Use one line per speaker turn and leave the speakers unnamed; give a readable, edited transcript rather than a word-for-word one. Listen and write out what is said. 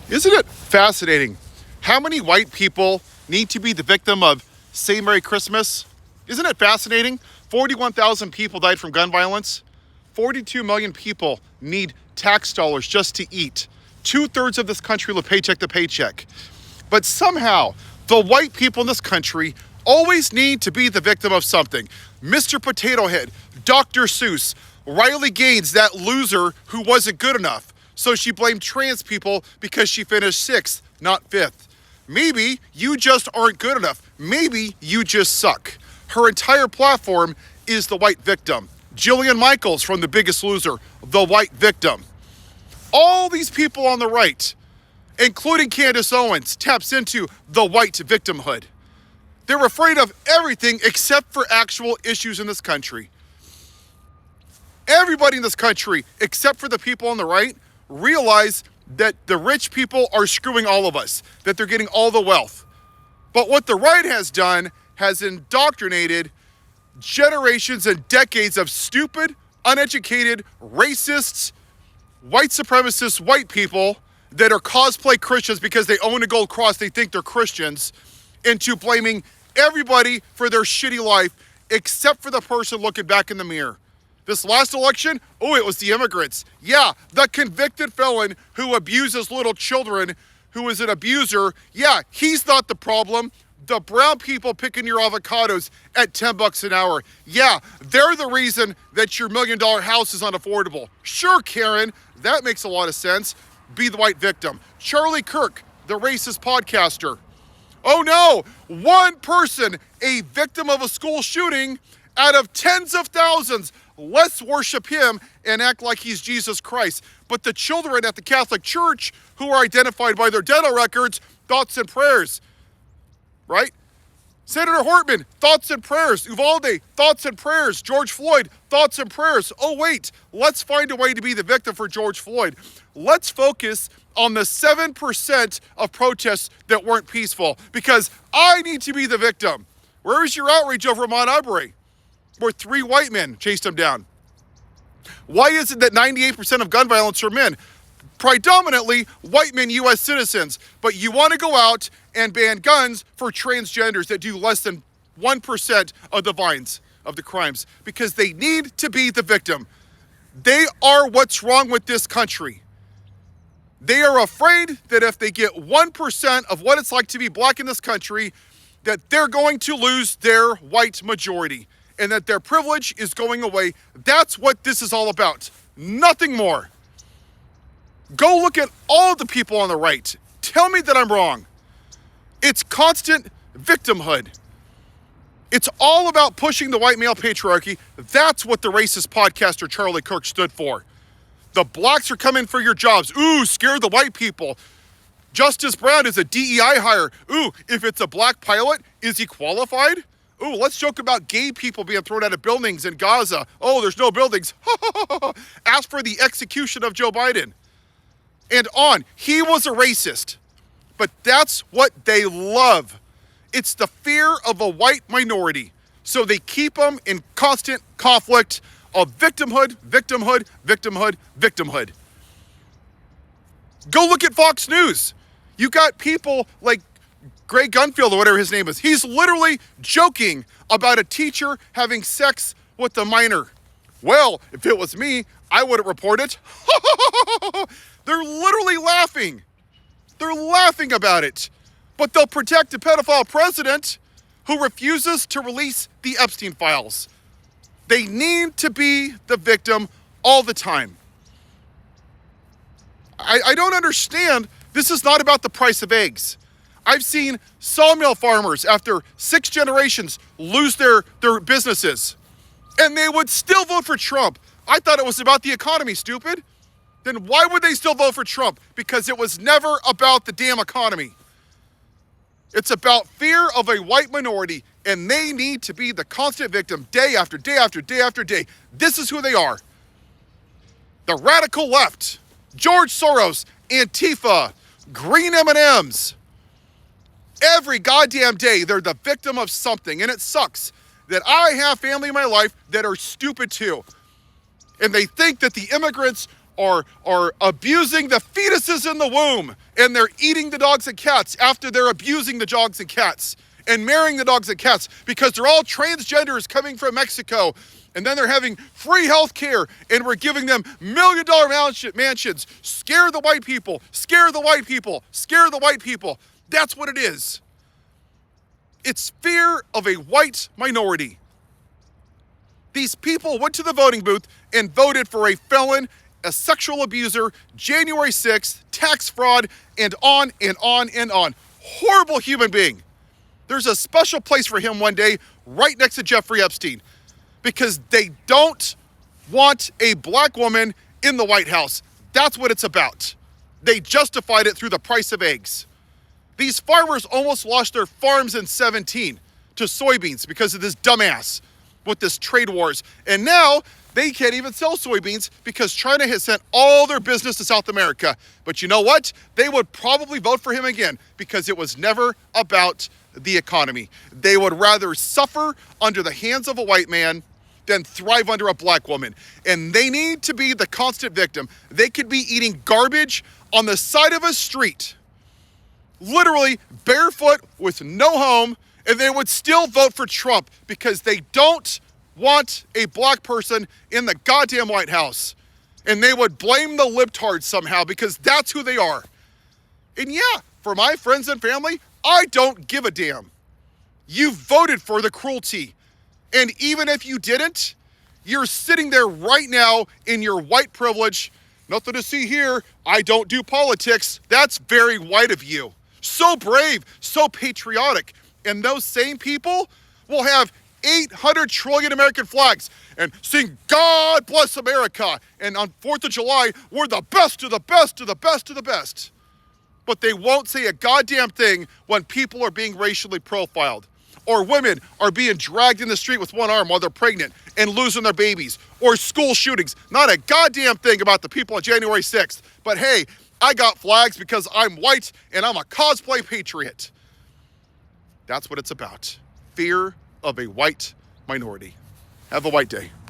Isn't it fascinating how many white people need to be the victim of Say Merry Christmas? Isn't it fascinating? 41,000 people died from gun violence. 42 million people need tax dollars just to eat. 2/3 of this country live paycheck to paycheck. But somehow, the white people in this country always need to be the victim of something. Mr. Potato Head, Dr. Seuss, Riley Gaines, that loser who wasn't good enough. So she blamed trans people because she finished 6th, not 5th. Maybe you just aren't good enough. Maybe you just suck. Her entire platform is the white victim. Jillian Michaels from The Biggest Loser, the white victim. All these people on the right, including Candace Owens, taps into the white victimhood. They're afraid of everything except for actual issues in this country. Everybody in this country, except for the people on the right, realize that the rich people are screwing all of us, that they're getting all the wealth. But what the right has done has indoctrinated generations and decades of stupid, uneducated, racists, white supremacist white people that are cosplay Christians because they own a gold cross, they think they're Christians, into blaming everybody for their shitty life except for the person looking back in the mirror. This last election, it was the immigrants. Yeah, the convicted felon who abuses little children, who is an abuser. Yeah, he's not the problem. The brown people picking your avocados at $10 an hour. Yeah, they're the reason that your $1 million house is unaffordable. Sure, Karen, that makes a lot of sense. Be the white victim. Charlie Kirk, the racist podcaster. Oh no, one person, a victim of a school shooting out of tens of thousands. Let's worship him and act like he's Jesus Christ. But the children at the Catholic Church who are identified by their dental records, thoughts and prayers, right? Senator Hortman, thoughts and prayers. Uvalde, thoughts and prayers. George Floyd, thoughts and prayers. Oh wait, let's find a way to be the victim for George Floyd. Let's focus on the 7% of protests that weren't peaceful because I need to be the victim. Where is your outrage over Ahmaud Arbery, where 3 white men chased him down? Why is it that 98% of gun violence are men? Predominantly white men, U.S. citizens. But you want to go out and ban guns for transgenders that do less than 1% of the crimes because they need to be the victim. They are what's wrong with this country. They are afraid that if they get 1% of what it's like to be black in this country, that they're going to lose their white majority and that their privilege is going away. That's what this is all about. Nothing more. Go look at all the people on the right. Tell me that I'm wrong. It's constant victimhood. It's all about pushing the white male patriarchy. That's what the racist podcaster Charlie Kirk stood for. The blacks are coming for your jobs. Ooh, scare the white people. Justice Brown is a DEI hire. Ooh, if it's a black pilot, is he qualified? Ooh, let's joke about gay people being thrown out of buildings in Gaza. Oh, there's no buildings. Ask for the execution of Joe Biden. And on. He was a racist. But that's what they love. It's the fear of a white minority. So they keep them in constant conflict of victimhood, victimhood, victimhood, victimhood. Go look at Fox News. You got people like Greg Gunfield or whatever his name is. He's literally joking about a teacher having sex with a minor. Well, if it was me, I wouldn't report it. They're literally laughing. They're laughing about it. But they'll protect a pedophile president who refuses to release the Epstein files. They need to be the victim all the time. I don't understand. This is not about the price of eggs. I've seen sawmill farmers after 6 generations lose their businesses, and they would still vote for Trump. I thought it was about the economy, stupid. Then why would they still vote for Trump? Because it was never about the damn economy. It's about fear of a white minority, and they need to be the constant victim day after day after day after day. This is who they are. The radical left, George Soros, Antifa, green M&Ms. Every goddamn day, they're the victim of something, and it sucks that I have family in my life that are stupid too. And they think that the immigrants are abusing the fetuses in the womb, and they're eating the dogs and cats after they're abusing the dogs and cats and marrying the dogs and cats because they're all transgenders coming from Mexico. And then they're having free health care, and we're giving them $1 million mansions. Scare the white people, scare the white people, scare the white people. That's what it is. It's fear of a white minority. These people went to the voting booth and voted for a felon, a sexual abuser, January 6th, tax fraud, and on and on and on. Horrible human being. There's a special place for him one day right next to Jeffrey Epstein, because they don't want a black woman in the White House. That's what it's about. They justified it through the price of eggs. These farmers almost lost their farms in 17 to soybeans because of this dumbass with this trade wars. And now they can't even sell soybeans because China has sent all their business to South America. But you know what? They would probably vote for him again because it was never about the economy. They would rather suffer under the hands of a white man than thrive under a black woman. And they need to be the constant victim. They could be eating garbage on the side of a street, literally barefoot with no home, and they would still vote for Trump because they don't want a black person in the goddamn White House. And they would blame the libtards somehow because that's who they are. And yeah, for my friends and family, I don't give a damn. You voted for the cruelty. And even if you didn't, you're sitting there right now in your white privilege. Nothing to see here. I don't do politics. That's very white of you. So brave, so patriotic. And those same people will have 800 trillion American flags and sing God Bless America. And on 4th of July, we're the best of the best of the best of the best. But they won't say a goddamn thing when people are being racially profiled, or women are being dragged in the street with one arm while they're pregnant and losing their babies, or school shootings. Not a goddamn thing about the people on January 6th. But hey, I got flags because I'm white and I'm a cosplay patriot. That's what it's about. Fear of a white minority. Have a white day.